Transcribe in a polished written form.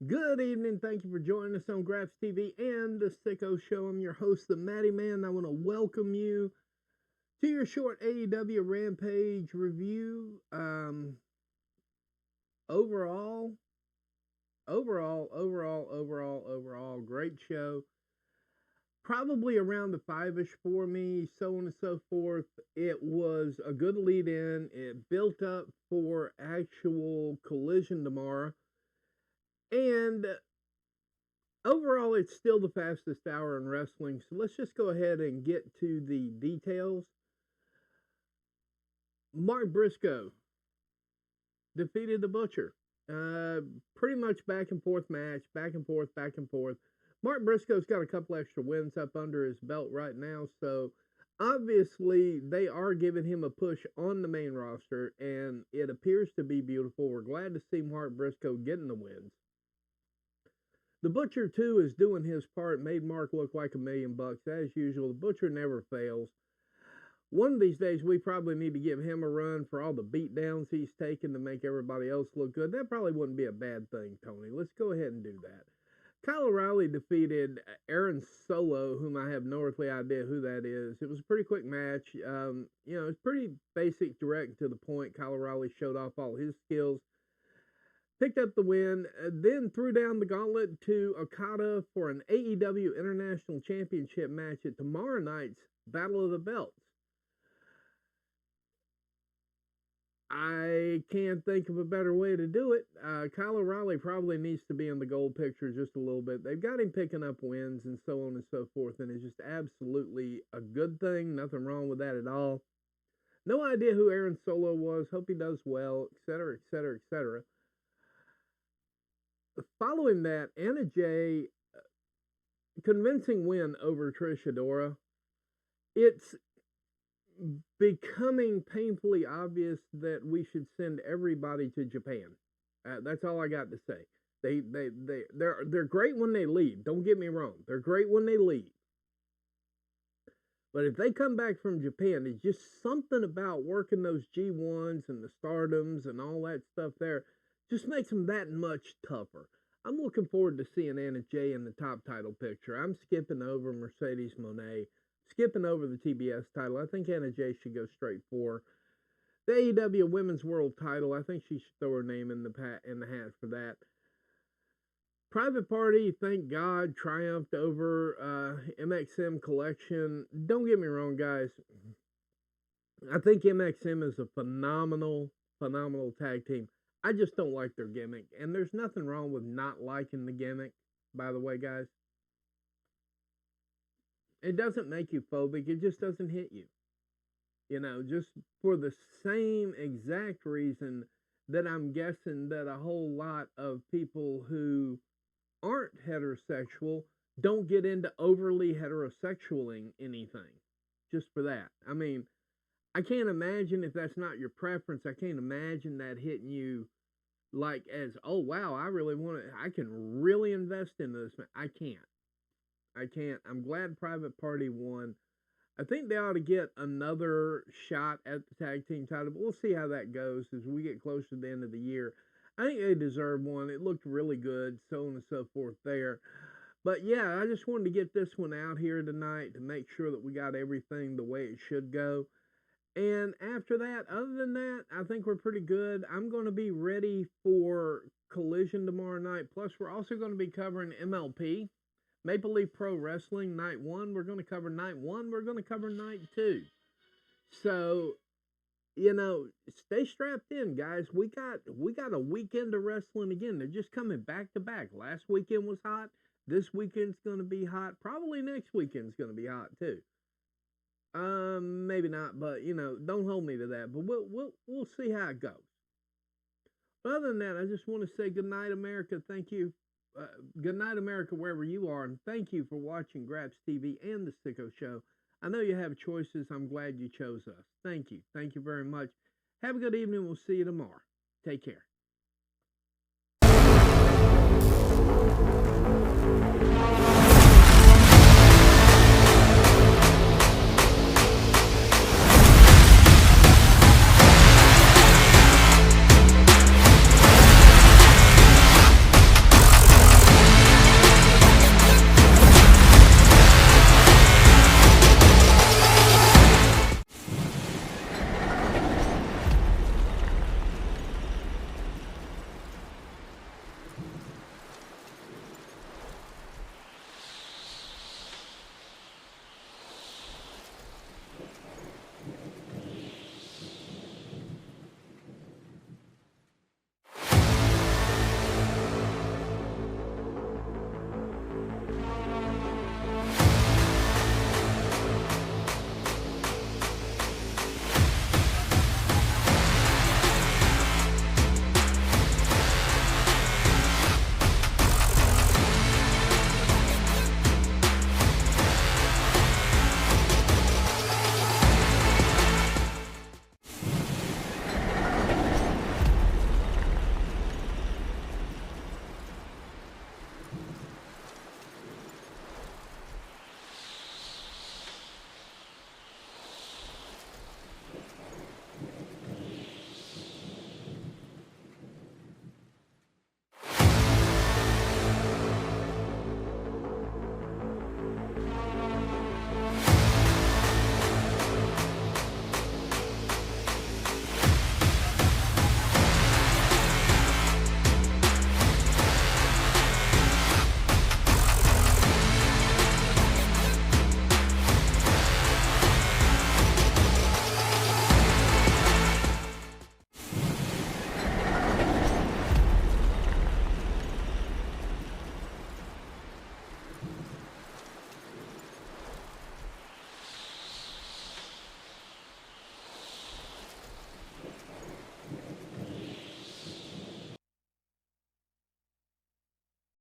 Good evening. Thank you for joining us on Graps TV and the Sicko Show. I'm your host, the Matty Man. I want to welcome you to your short AEW Rampage review. Overall, great show. Probably around the 5-ish for me, so on and so forth. It was a good lead in. It built up for actual Collision tomorrow. And overall, it's still the fastest hour in wrestling. So let's just go ahead and get to the details. Mark Briscoe defeated the Butcher. Pretty much back and forth match, back and forth. Mark Briscoe's got a couple extra wins up under his belt right now, so obviously they are giving him a push on the main roster, and it appears to be beautiful. We're glad to see Mark Briscoe getting the wins. The Butcher, too, is doing his part, made Mark look like $1,000,000. As usual, the Butcher never fails. One of these days, we probably need to give him a run for all the beatdowns he's taken to make everybody else look good. That probably wouldn't be a bad thing, Tony. Let's go ahead and do that. Kyle O'Reilly defeated Aaron Solo, whom I have no earthly idea who that is. It was a pretty quick match. It's pretty basic, direct, to the point. Kyle O'Reilly showed off all his skills. Picked up the win, then threw down the gauntlet to Okada for an AEW International Championship match at tomorrow night's Battle of the Belts. I can't think of a better way to do it. Kyle O'Reilly probably needs to be in the gold picture just a little bit. They've got him picking up wins and so on and so forth, and it's just absolutely a good thing. Nothing wrong with that at all. No idea who Aaron Solo was. Hope he does well, etc., etc., etc. Following that, Anna Jay, convincing win over Trish Adora. It's becoming painfully obvious that we should send everybody to Japan. That's all I got to say. They're great when they leave. Don't get me wrong. They're great when they leave. But if they come back from Japan, it's just something about working those G1s and the Stardoms and all that stuff there. Just makes them that much tougher. I'm looking forward to seeing Anna Jay in the top title picture. I'm skipping over Mercedes Moné, skipping over the TBS title. I think Anna Jay should go straight for the AEW Women's World title. I think she should throw her name in the hat for that. Private Party, thank God, triumphed over MxM Collection. Don't get me wrong, guys. I think MxM is a phenomenal tag team. I just don't like their gimmick, and there's nothing wrong with not liking the gimmick, by the way, guys. It doesn't make you phobic, it just doesn't hit you. Just for the same exact reason that I'm guessing that a whole lot of people who aren't heterosexual don't get into overly heterosexualing anything. Just for that. I mean, I can't imagine if that's not your preference. I can't imagine that hitting you like as, oh, wow, I can really invest in this. I can't. I'm glad Private Party won. I think they ought to get another shot at the tag team title, but we'll see how that goes as we get closer to the end of the year. I think they deserve one. It looked really good, so on and so forth there. But yeah, I just wanted to get this one out here tonight to make sure that we got everything the way it should go. And after that, other than that, I think we're pretty good. I'm going to be ready for Collision tomorrow night. Plus, we're also going to be covering MLP, Maple Leaf Pro Wrestling, Night 1. We're going to cover Night 1. We're going to cover Night 2. So, stay strapped in, guys. We got a weekend of wrestling again. They're just coming back to back. Last weekend was hot. This weekend's going to be hot. Probably next weekend's going to be hot, too. Maybe not, but don't hold me to that. But we'll see how it goes. But other than that, I just want to say good night, America. Thank you. Good night, America, wherever you are, and thank you for watching Graps TV and the Sicko Show. I know you have choices. I'm glad you chose us. Thank you. Thank you very much. Have a good evening. We'll see you tomorrow. Take care.